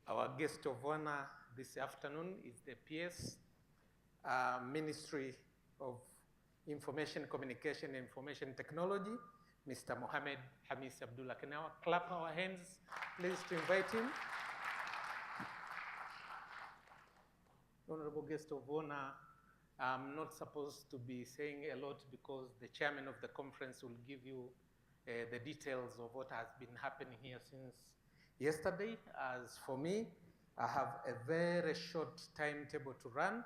Our guest of honor this afternoon is the PS Ministry of Information Communication and Information Technology, Mr. Mohammed Hamis Abdullah. Can I clap our hands, please, to invite him? Honorable guest of honor, I'm not supposed to be saying a lot because the chairman of the conference will give you the details of what has been happening here since yesterday. As for me, I have a very short timetable to run,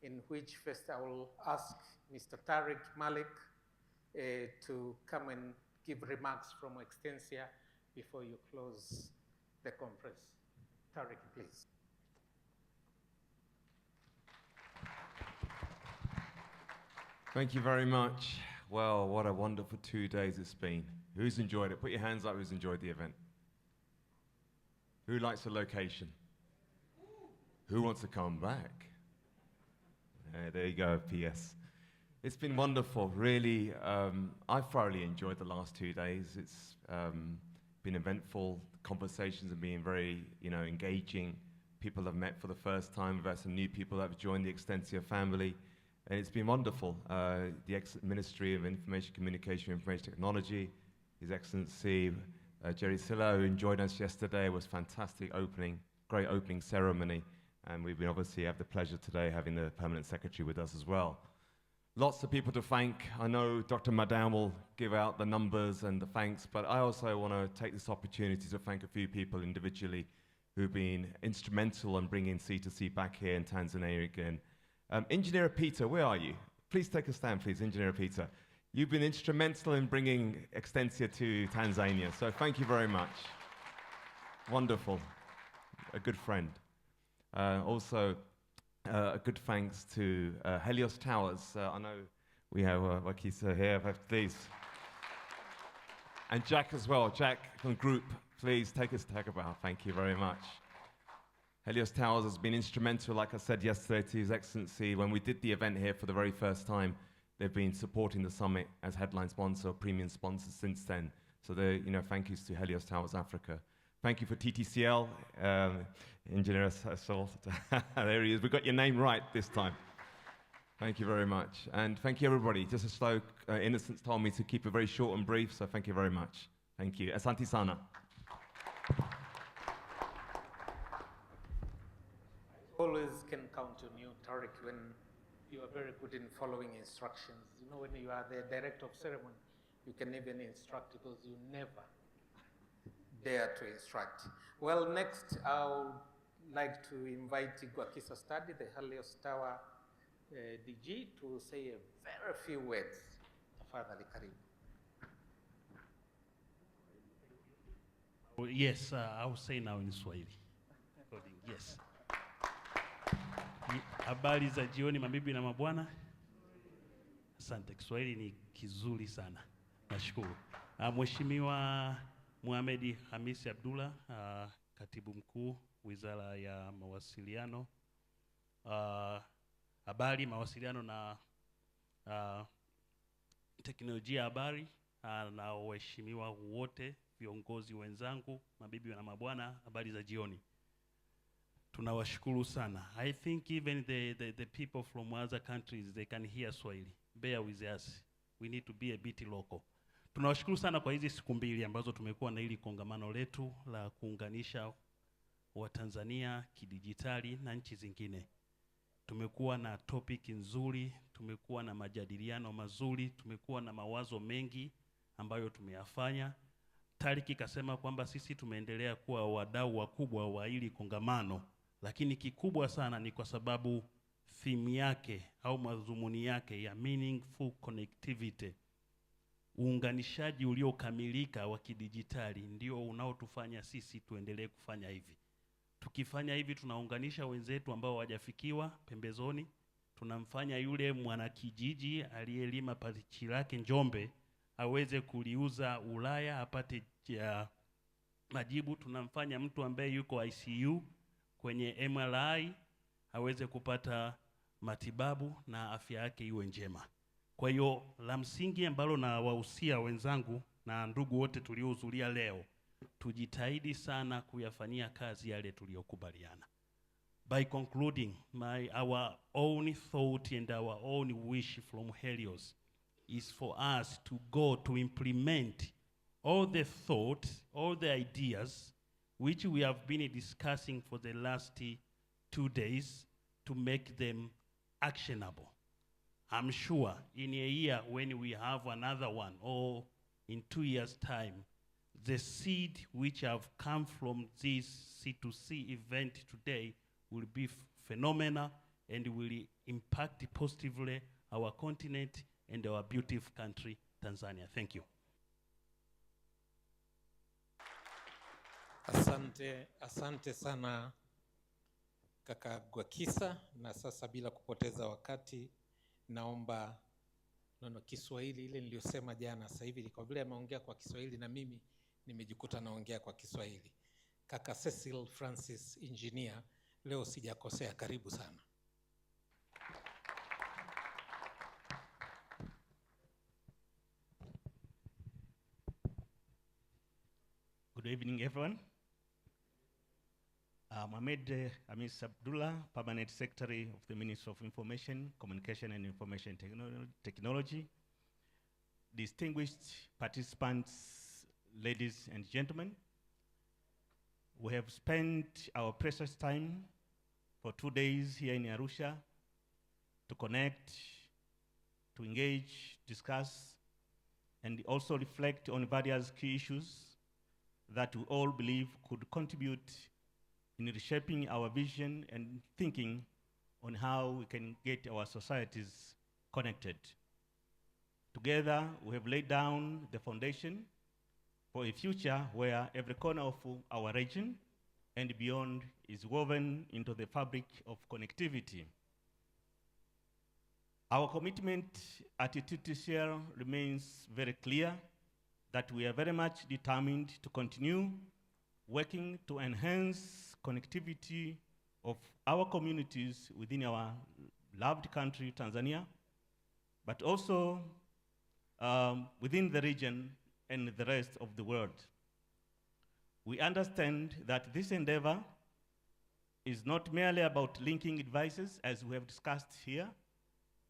in which first I will ask Mr. Tariq, Malik to come and give remarks from Extensia before you close the conference. Tariq, please. Thank you very much. Well, what a wonderful 2 days it's been. Who's enjoyed it? Put your hands up who's enjoyed the event. Who likes the location? Who wants to come back? There you go, PS. It's been wonderful, really. I thoroughly enjoyed the last 2 days. It's been eventful. Conversations have been very, engaging. People have met for the first time. We've had some new people that have joined the Extensia family. And it's been wonderful. The Ministry of Information Communication and Information Technology, His Excellency Jerry Silla, who joined us yesterday, was fantastic opening, great opening ceremony. And we've been obviously have the pleasure today having the Permanent Secretary with us as well. Lots of people to thank. I know Dr. Madan will give out the numbers and the thanks, but I also want to take this opportunity to thank a few people individually who've been instrumental in bringing C2C back here in Tanzania again. Engineer Peter, where are you? Please take a stand, please, Engineer Peter. You've been instrumental in bringing Extensia to Tanzania, so thank you very much. Wonderful, a good friend. Also, a good thanks to Helios Towers. I know we have Gwakisa here, please. And Jack as well, Jack from Group, please take a bow. Thank you very much. Helios Towers has been instrumental, like I said yesterday, to His Excellency. When we did the event here for the very first time, they've been supporting the summit as headline sponsor, premium sponsor since then. So thank yous to Helios Towers Africa. Thank you for TTCL, Engineer Cecil. There he is. We got your name right this time. Thank you very much. And thank you, everybody. Just a slow, Innocence told me to keep it very short and brief, so thank you very much. Thank you. Asante sana. Always can count on you, Tariq, when you are very good in following instructions. When you are the director of ceremony, you can even instruct because you never dare to instruct. Well, next, I would like to invite Gwakisa Stadi, the Helios Tower DG, to say a very few words. Tafadhali, karibu. Yes, I will say now in Swahili. Yes. Habari za jioni mabibi na mabwana. Asante, Kiswahili ni kizuri sana. Nashukuru. Mheshimiwa Mohamed Hamis Abdullah, Katibu Mkuu, Wizara ya Mawasiliano. Habari, mawasiliano na teknolojia ya habari, na waheshimiwa wote, viongozi wenzangu, mabibi na mabwana, habari za jioni. Tunawashukuru sana. I think even the people from other countries, they can hear Swahili. Bear with us. We need to be a bit local. Tunawashukuru sana kwa hizi siku mbili ambazo tumekuwa na hili kongamano letu la kuunganisha Watanzania kidijitali na nchi zingine. Tumekuwa na topic nzuri, tumekuwa na majadiliano mazuri, tumekuwa na mawazo mengi ambayo tumeyafanya. Tariq kasema kwamba sisi tumeendelea kuwa wadau wakubwa wa hili kongamano, lakini kikubwa sana ni kwa sababu theme yake au madhumuni yake ya meaningful connectivity, uunganishaji uliokamilika wa kidijitali, ndio unaotufanya sisi tuendelee kufanya hivi. Tukifanya hivi tunaunganisha wenzetu ambao hawajafikiwa pembezoni, tunamfanya yule mwanakijiji aliyelima palichi lake Njombe aweze kuliuza Ulaya apate majibu, tunamfanya mtu ambaye yuko ICU kwenye MRI aweze kupata matibabu na afya yake iwe njema. Kwa hiyo la msingi ambalo na wahusia wenzangu na ndugu wote tuliohudhuria leo tujitahidi sana kuyafanyia kazi yale tuliyokubaliana. By concluding, our own thought and our own wish from Helios is for us to go to implement all the thoughts, all the ideas which we have been discussing for the last 2 days to make them actionable. I'm sure in a year when we have another one, or in 2 years' time, the seed which have come from this C2C event today will be phenomenal and will impact positively our continent and our beautiful country, Tanzania. Thank you. Asante sana kaka Gwakisa, na sasa bila kupoteza wakati naomba neno Kiswahili ile niliyosema jana sasa hivi kwa vile ameongea kwa Kiswahili na mimi nimejikuta naongea kwa Kiswahili. Kaka Cecil Francis Engineer, leo sijakosea, karibu sana. Good evening, everyone. Mohamed Amis Abdullah, Permanent Secretary of the Ministry of Information, Communication and Information Technology. Distinguished participants, ladies and gentlemen, we have spent our precious time for 2 days here in Arusha to connect, to engage, discuss, and also reflect on various key issues that we all believe could contribute in reshaping our vision and thinking on how we can get our societies connected. Together, we have laid down the foundation for a future where every corner of our region and beyond is woven into the fabric of connectivity. Our commitment at TTCL remains very clear that we are very much determined to continue working to enhance connectivity of our communities within our loved country, Tanzania, but also within the region and the rest of the world. We understand that this endeavor is not merely about linking devices, as we have discussed here,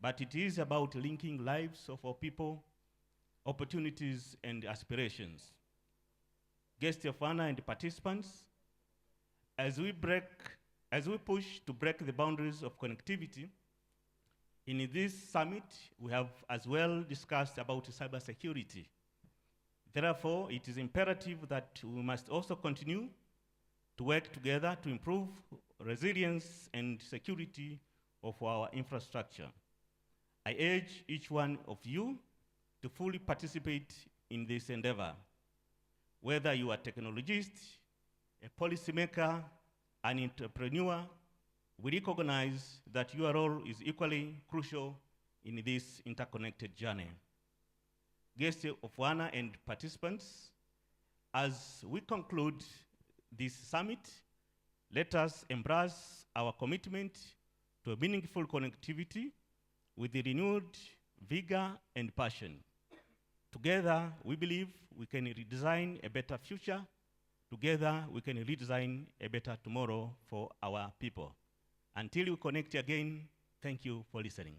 but it is about linking lives of our people, opportunities, and aspirations. Guests of honor and participants, as we push to break the boundaries of connectivity, in this summit, we have as well discussed about cybersecurity. Therefore, it is imperative that we must also continue to work together to improve resilience and security of our infrastructure. I urge each one of you to fully participate in this endeavor. Whether you are a technologist, a policymaker, an entrepreneur, we recognize that your role is equally crucial in this interconnected journey. Guests of honor and participants, as we conclude this summit, let us embrace our commitment to a meaningful connectivity with the renewed vigor and passion. Together, we believe we can redesign a better future. Together, we can redesign a better tomorrow for our people. Until we connect again, thank you for listening.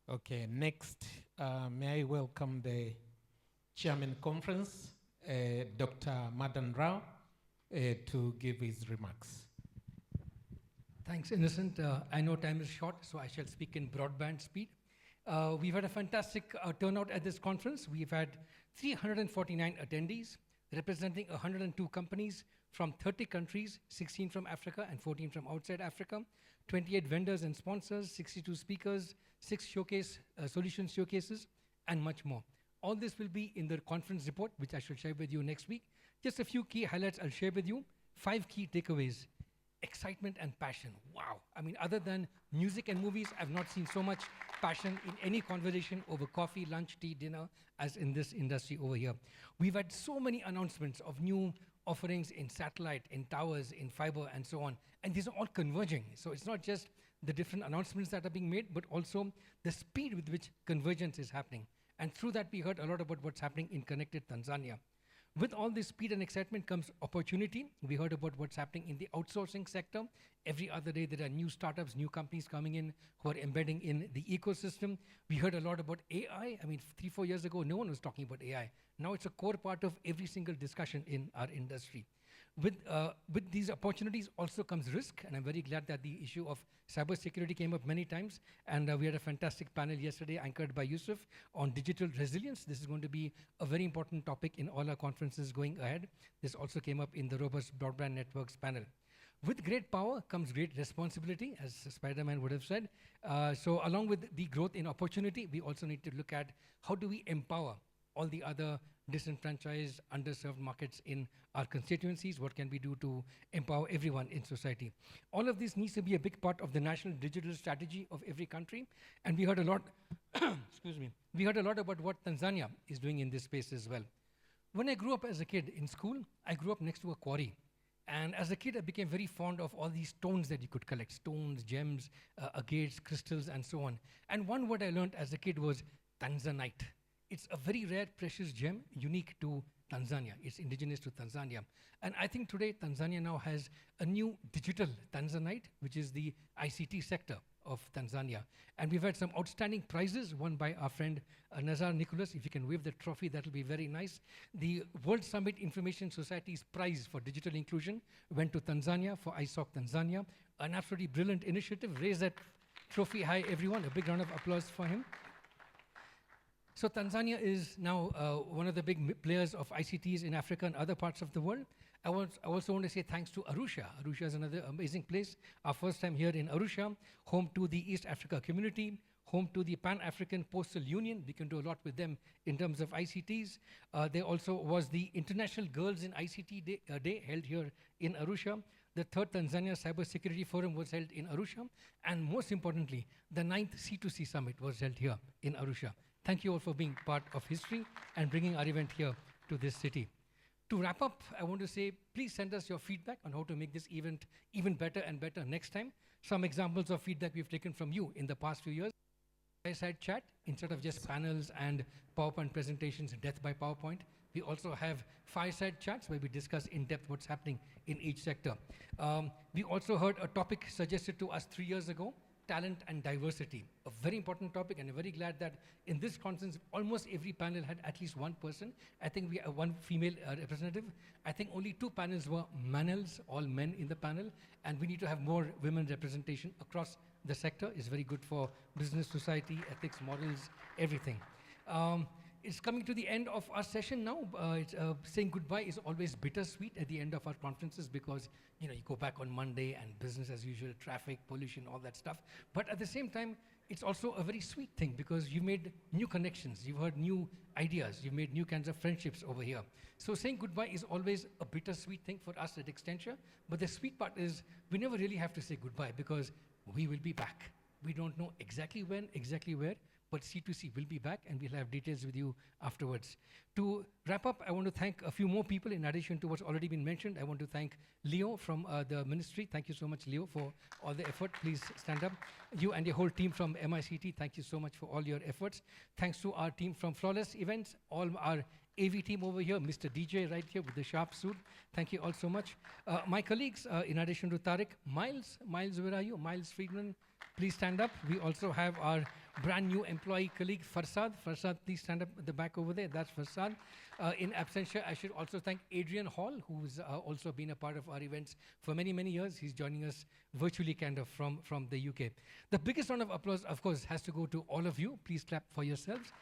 Okay, next, may I welcome the Chairman Conference, Dr. Madan Rao, to give his remarks. Thanks, Innocent. I know time is short, so I shall speak in broadband speed. We've had a fantastic turnout at this conference. We've had 349 attendees, representing 102 companies from 30 countries, 16 from Africa and 14 from outside Africa, 28 vendors and sponsors, 62 speakers, 6 solution showcases, and much more. All this will be in the conference report, which I shall share with you next week. Just a few key highlights I'll share with you. 5 key takeaways. Excitement and passion. Wow. I mean, other than music and movies, I've not seen so much passion in any conversation over coffee, lunch, tea, dinner, as in this industry over here. We've had so many announcements of new offerings in satellite, in towers, in fiber, and so on. And these are all converging. So it's not just the different announcements that are being made, but also the speed with which convergence is happening. And through that, we heard a lot about what's happening in connected Tanzania. With all this speed and excitement comes opportunity. We heard about what's happening in the outsourcing sector. Every other day, there are new startups, new companies coming in who are embedding in the ecosystem. We heard a lot about AI. I mean, 3-4 years ago, no one was talking about AI. Now it's a core part of every single discussion in our industry. With these opportunities also comes risk, and I'm very glad that the issue of cybersecurity came up many times, and we had a fantastic panel yesterday anchored by Yusuf on digital resilience. This is going to be a very important topic in all our conferences going ahead. This also came up in the Robust Broadband Networks panel. With great power comes great responsibility, as Spider-Man would have said. So along with the growth in opportunity, we also need to look at how do we empower all the other disenfranchised, underserved markets in our constituencies. What can we do to empower everyone in society? All of this needs to be a big part of the national digital strategy of every country. And we heard a lot, excuse me, we heard a lot about what Tanzania is doing in this space as well. When I grew up as a kid in school, I grew up next to a quarry. And as a kid, I became very fond of all these stones that you could collect, stones, gems, agates, crystals, and so on. And one word I learned as a kid was Tanzanite. It's a very rare, precious gem, unique to Tanzania. It's indigenous to Tanzania. And I think today, Tanzania now has a new digital Tanzanite, which is the ICT sector of Tanzania. And we've had some outstanding prizes won by our friend Nazar Nicholas. If you can wave the trophy, that'll be very nice. The World Summit Information Society's prize for digital inclusion went to Tanzania for ISOC Tanzania. An absolutely brilliant initiative. Raise that trophy high, everyone. A big round of applause for him. So Tanzania is now one of the big players of ICTs in Africa and other parts of the world. I also want to say thanks to Arusha. Arusha is another amazing place. Our first time here in Arusha, home to the East Africa community, home to the Pan-African Postal Union. We can do a lot with them in terms of ICTs. There also was the International Girls in ICT Day held here in Arusha. The third Tanzania Cybersecurity Forum was held in Arusha. And most importantly, the 9th C2C Summit was held here in Arusha. Thank you all for being part of history and bringing our event here to this city. To wrap up, I want to say, please send us your feedback on how to make this event even better and better next time. Some examples of feedback we've taken from you in the past few years. Fireside chat, instead of just panels and PowerPoint presentations, death by PowerPoint. We also have fireside chats where we discuss in depth what's happening in each sector. We also heard a topic suggested to us 3 years ago, talent and diversity, a very important topic, and I'm very glad that in this conference, almost every panel had at least one person. I think we have one female representative. I think only 2 panels were manels, all men in the panel, and we need to have more women representation across the sector. It's very good for business, society, ethics, morals, everything. It's coming to the end of our session now. Saying goodbye is always bittersweet at the end of our conferences because you go back on Monday and business as usual, traffic, pollution, all that stuff. But at the same time, it's also a very sweet thing because you made new connections, you've heard new ideas, you've made new kinds of friendships over here. So saying goodbye is always a bittersweet thing for us at Extensia. But the sweet part is we never really have to say goodbye because we will be back. We don't know exactly when, exactly where, but C2C will be back and we'll have details with you afterwards. To wrap up, I want to thank a few more people in addition to what's already been mentioned. I want to thank Leo from the ministry. Thank you so much, Leo, for all the effort. Please stand up. You and your whole team from MICT, thank you so much for all your efforts. Thanks to our team from Flawless Events, all our AV team over here, Mr. DJ right here with the sharp suit. Thank you all so much. My colleagues, in addition to Tariq, Miles, where are you? Miles Friedman, please stand up. We also have our brand new employee colleague, Farsad. Farsad, please stand up at the back over there. That's Farsad. In absentia, I should also thank Adrian Hall, who's also been a part of our events for many, many years. He's joining us virtually kind of from the UK. The biggest round of applause, of course, has to go to all of you. Please clap for yourselves.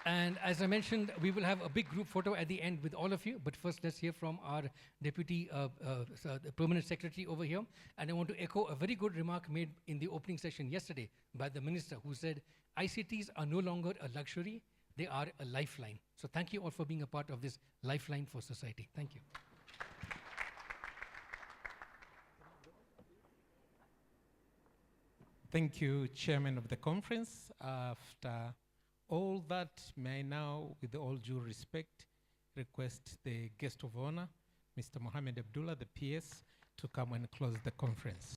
And as I mentioned, we will have a big group photo at the end with all of you. But first, let's hear from our Deputy the Permanent Secretary over here. And I want to echo a very good remark made in the opening session yesterday by the Minister, who said, ICTs are no longer a luxury, they are a lifeline. So thank you all for being a part of this lifeline for society. Thank you. Thank you, Chairman of the conference. After all that, may I now, with all due respect, request the guest of honor, Mr. Mohammed Abdullah, the PS, to come and close the conference.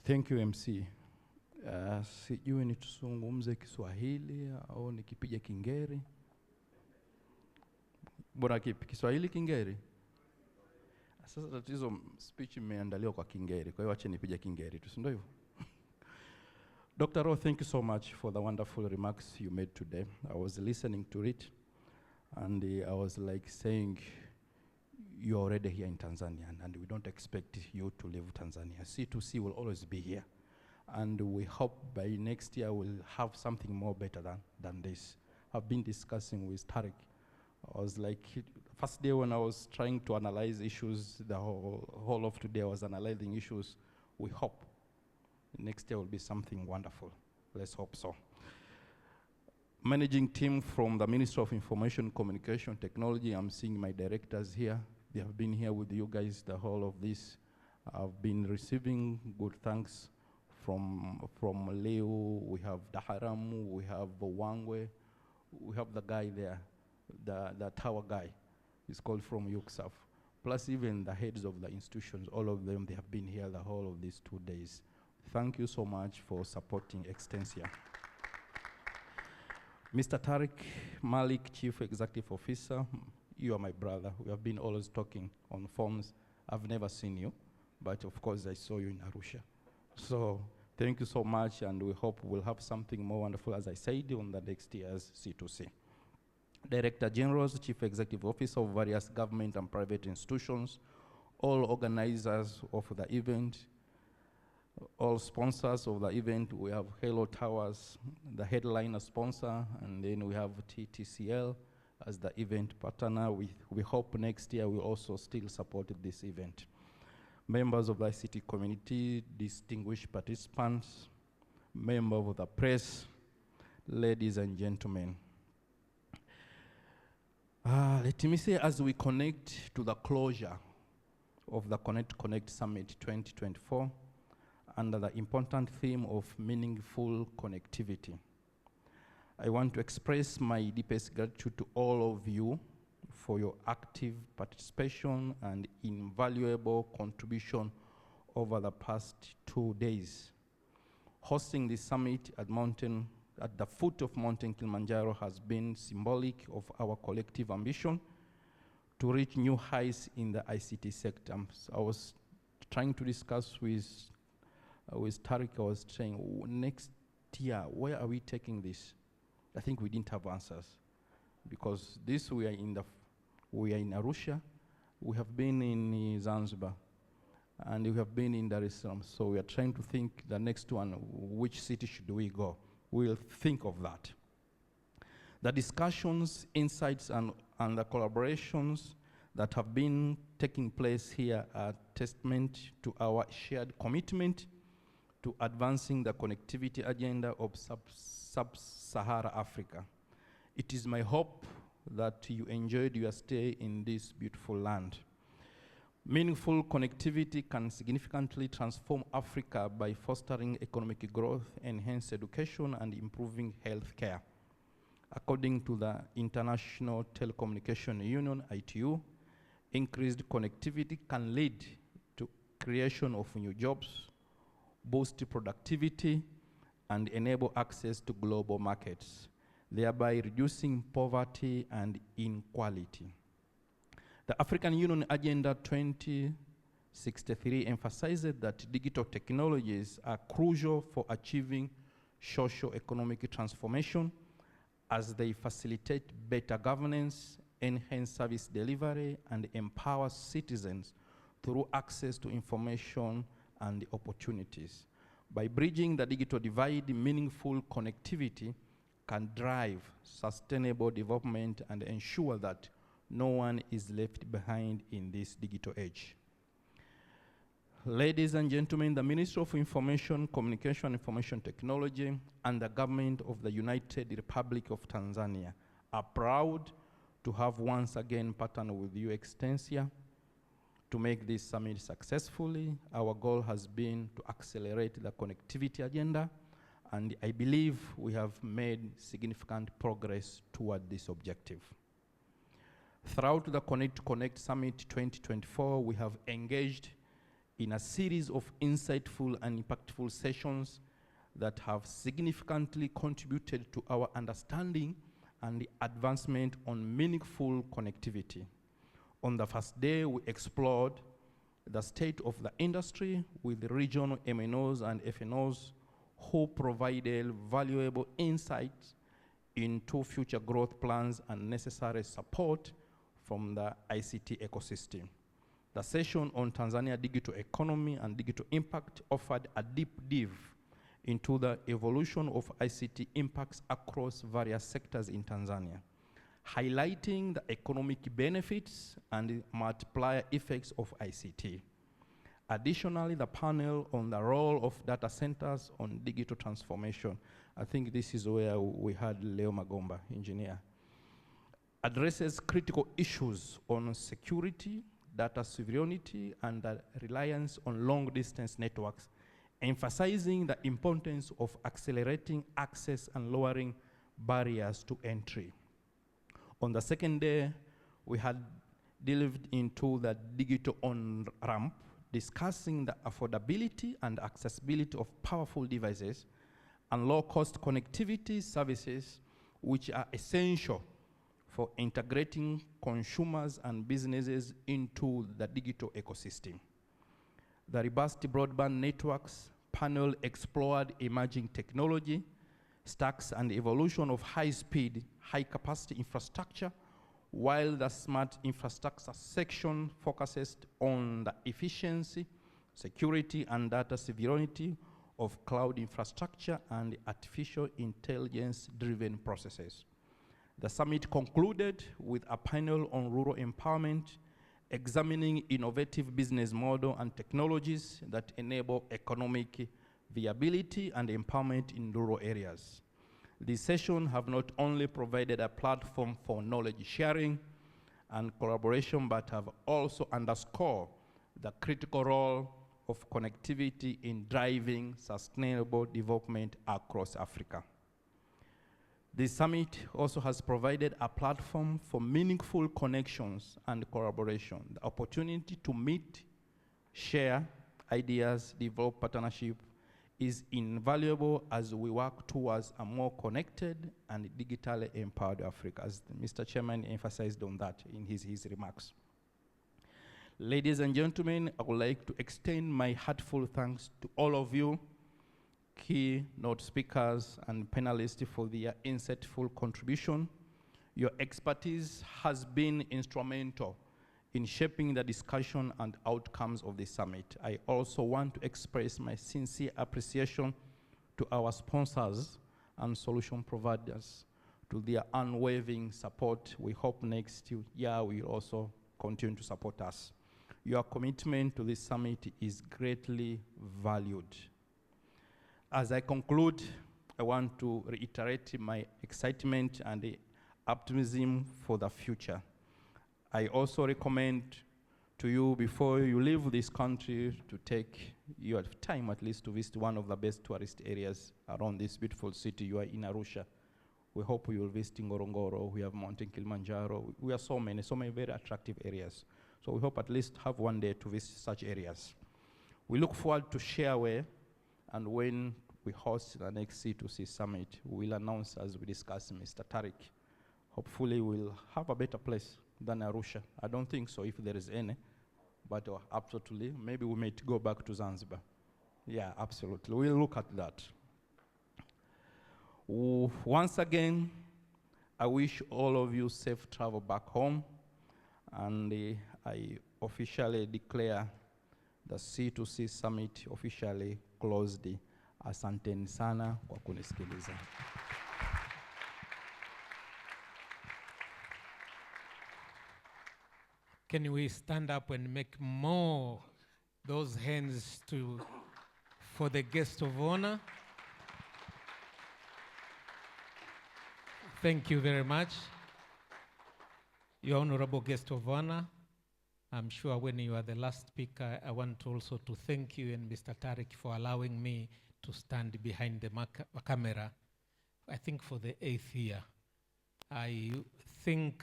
Thank you MC. Sijui nituzungumze Kiswahili au nikipiga Kingeri. Bora kipi? Kiswahili Kingeri? Sasa tatizo speech imeandaliwa kwa Kingeri. Kwa hiyo acha nipige Kingeri tu, si ndio hivyo? Dr. Ro, thank you so much for the wonderful remarks you made today. I was listening to it and I was like saying, you're already here in Tanzania and we don't expect you to leave Tanzania. C2C will always be here. And we hope by next year we'll have something more better than this. I've been discussing with Tariq. I was like, first day when I was trying to analyze issues, the whole of today I was analyzing issues. We hope next year will be something wonderful. Let's hope so. Managing team from the Ministry of Information, Communication, Technology, I'm seeing my directors here. They have been here with you guys the whole of this. I've been receiving good thanks from Leo, we have Daharam, we have Wangwe, we have the guy there, the tower guy, he's called from UCSAF. Plus even the heads of the institutions, all of them, they have been here the whole of these 2 days. Thank you so much for supporting Extensia. Mr. Tariq, Malik, Chief Executive Officer, you are my brother. We have been always talking on phones. I've never seen you, but of course I saw you in Arusha. So thank you so much, and we hope we'll have something more wonderful, as I said, on the next year's C2C. Director Generals, Chief Executive Officer of various government and private institutions, all organizers of the event, all sponsors of the event. We have Halo Towers, the headliner sponsor, and then we have TTCL as the event partner. We hope next year we also still support this event. Members of the ICT community, distinguished participants, members of the press, ladies and gentlemen. Let me say, as we connect to the closure of the Connect Summit 2024, under the important theme of meaningful connectivity, I want to express my deepest gratitude to all of you for your active participation and invaluable contribution over the past 2 days. Hosting this summit at the foot of Mountain Kilimanjaro has been symbolic of our collective ambition to reach new heights in the ICT sector. So I was trying to discuss with Tariq. I was saying, next year, where are we taking this? I think we didn't have answers, because this we are in Arusha, we have been in Zanzibar, and we have been in Dar es Salaam. So we are trying to think the next one, which city should we go? We'll think of that. The discussions, insights, and the collaborations that have been taking place here are testament to our shared commitment to advancing the connectivity agenda of sub-Sahara Africa. It is my hope that you enjoyed your stay in this beautiful land. Meaningful connectivity can significantly transform Africa by fostering economic growth, enhanced education, and improving healthcare. According to the International Telecommunication Union, ITU, increased connectivity can lead to creation of new jobs, boost productivity, and enable access to global markets, thereby reducing poverty and inequality. The African Union Agenda 2063 emphasizes that digital technologies are crucial for achieving socio-economic transformation as they facilitate better governance, enhance service delivery, and empower citizens through access to information and opportunities. By bridging the digital divide, meaningful connectivity can drive sustainable development and ensure that no one is left behind in this digital age. Ladies and gentlemen, the Ministry of Information, Communication and Information Technology and the government of the United Republic of Tanzania are proud to have once again partnered with you, Extensia, to make this summit successfully. Our goal has been to accelerate the connectivity agenda, and I believe we have made significant progress toward this objective. Throughout the Connect Summit 2024, we have engaged in a series of insightful and impactful sessions that have significantly contributed to our understanding and the advancement on meaningful connectivity. On the first day, we explored the state of the industry with the regional MNOs and FNOs who provided valuable insights into future growth plans and necessary support from the ICT ecosystem. The session on Tanzania digital economy and digital impact offered a deep dive into the evolution of ICT impacts across various sectors in Tanzania, highlighting the economic benefits and the multiplier effects of ICT. Additionally, the panel on the role of data centers on digital transformation, I think this is where we had Leo Magomba, engineer, addresses critical issues on security, data sovereignty, and the reliance on long-distance networks, emphasizing the importance of accelerating access and lowering barriers to entry. On the second day, we had delved into the digital on-ramp, discussing the affordability and accessibility of powerful devices and low-cost connectivity services, which are essential for integrating consumers and businesses into the digital ecosystem. The robust broadband networks panel explored emerging technology, stacks, and evolution of high-speed, high-capacity infrastructure, while the smart infrastructure section focuses on the efficiency, security, and data sovereignty of cloud infrastructure and artificial intelligence-driven processes. The summit concluded with a panel on rural empowerment, examining innovative business models and technologies that enable economic viability and empowerment in rural areas. These sessions have not only provided a platform for knowledge sharing and collaboration, but have also underscored the critical role of connectivity in driving sustainable development across Africa. This summit also has provided a platform for meaningful connections and collaboration, the opportunity to meet, share ideas, develop partnership is invaluable as we work towards a more connected and digitally empowered Africa, as Mr. Chairman emphasized on that in his remarks. Ladies and gentlemen, I would like to extend my heartfelt thanks to all of you, keynote speakers and panelists, for their insightful contribution. Your expertise has been instrumental in shaping the discussion and outcomes of the summit. I also want to express my sincere appreciation to our sponsors and solution providers to their unwavering support. We hope next year will also continue to support us. Your commitment to this summit is greatly valued. As I conclude, I want to reiterate my excitement and the optimism for the future. I also recommend to you, before you leave this country, to take your time at least to visit one of the best tourist areas around this beautiful city. You are in Arusha. We hope you will visit Ngorongoro. We have Mountain Kilimanjaro. We have so many very attractive areas. So we hope at least have one day to visit such areas. We look forward to share where and when we host the next C2C summit. We'll announce as we discuss Mr. Tariq. Hopefully we'll have a better place than Arusha. I don't think so if there is any, but absolutely, maybe we might go back to Zanzibar. Yeah, absolutely, we'll look at that. Once again, I wish all of you safe travel back home, and I officially declare the C2C summit officially closed. Asanteni sana kwa kunisikiliza. Can we stand up and make more those hands for the guest of honor? Thank you very much. Your honorable guest of honor, I'm sure when you are the last speaker, I want also to thank you and Mr. Tariq for allowing me to stand behind the camera, I think for the 8th year. I think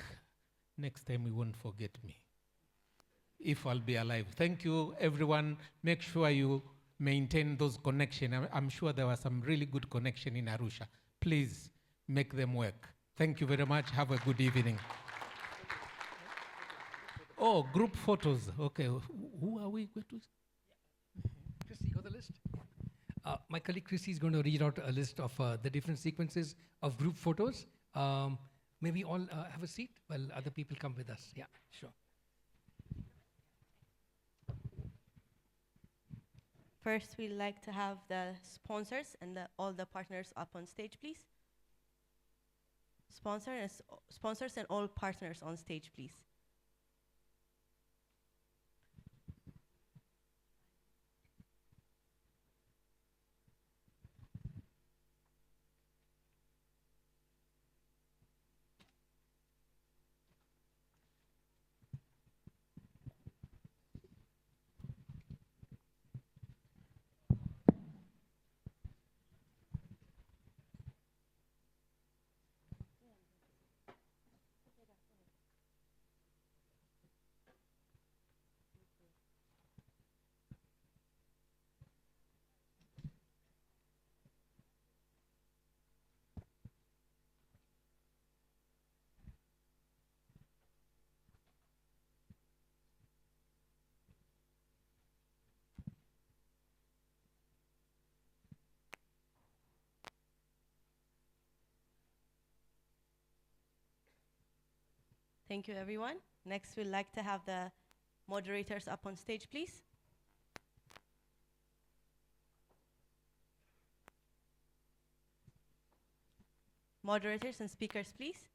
next time you won't forget me. if I'll be alive. Thank you, everyone. Make sure you maintain those connections. I'm sure there was some really good connection in Arusha. Please make them work. Thank you very much. Have a good evening. Oh, group photos. Okay, who are we going to? Christy, you got the list? My colleague Christy is going to read out a list of the different sequences of group photos. May we all have a seat while other people come with us? Yeah, sure. First, we'd like to have the sponsors and all the partners up on stage, please. Sponsors and all partners on stage, please. Thank you, everyone. Next, we'd like to have the moderators up on stage, please. Moderators and speakers, please.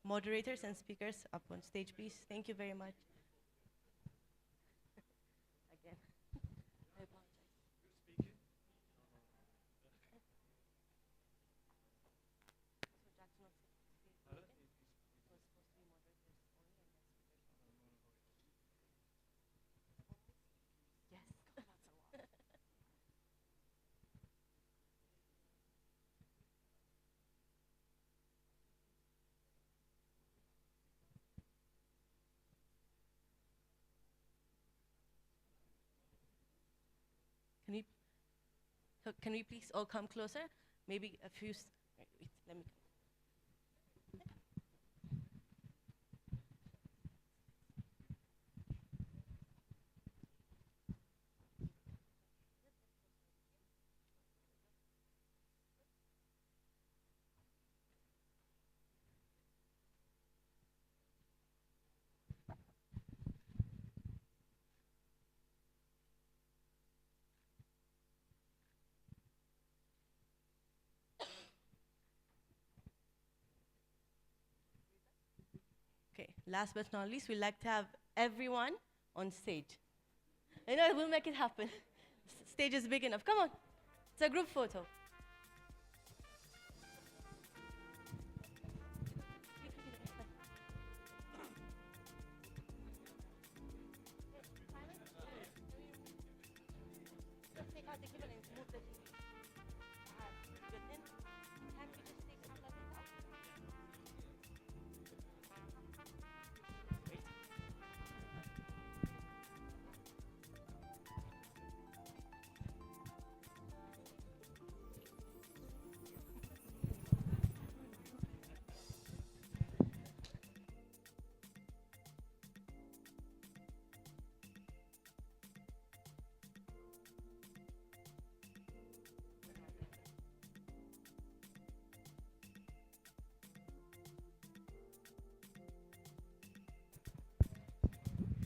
Moderators and speakers up on stage, please. Thank you very much. Again. I apologize. Can we please all come closer? Maybe a few. Wait, let me. Okay, last but not least, we'd like to have everyone on stage. I know, we'll make it happen. Stage is big enough. Come on. It's a group photo.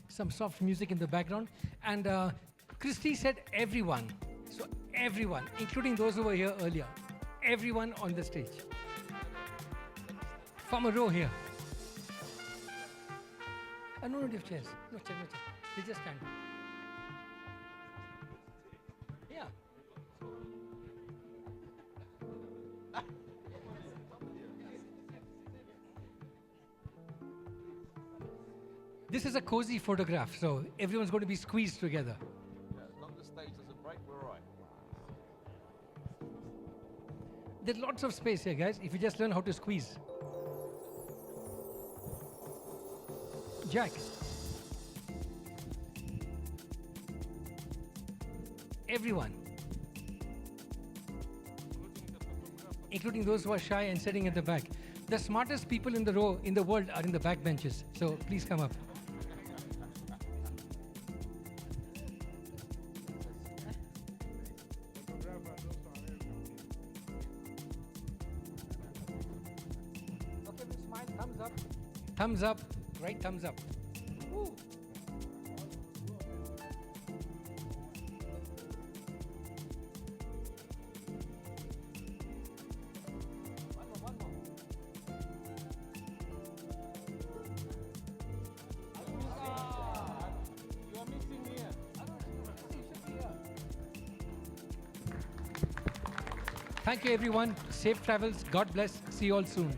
Some soft music in the background. And Christy said everyone. So everyone, including those who were here earlier. Everyone on the stage. From a row here. No, no, chairs. No chair, no chair. They just stand. Yeah. This is a cozy photograph, so everyone's going to be squeezed together. Yeah, as long as the stage doesn't break, we're all right. There's lots of space here, guys, if you just learn how to squeeze. Jack. Everyone. Including those who are shy and sitting at the back. The smartest people in the row in the world are in the back benches. So please come up. Okay, we smile. Thumbs up. Thumbs up. Right thumbs up. Woo. Thank you, everyone. Safe travels. God bless. See you all soon.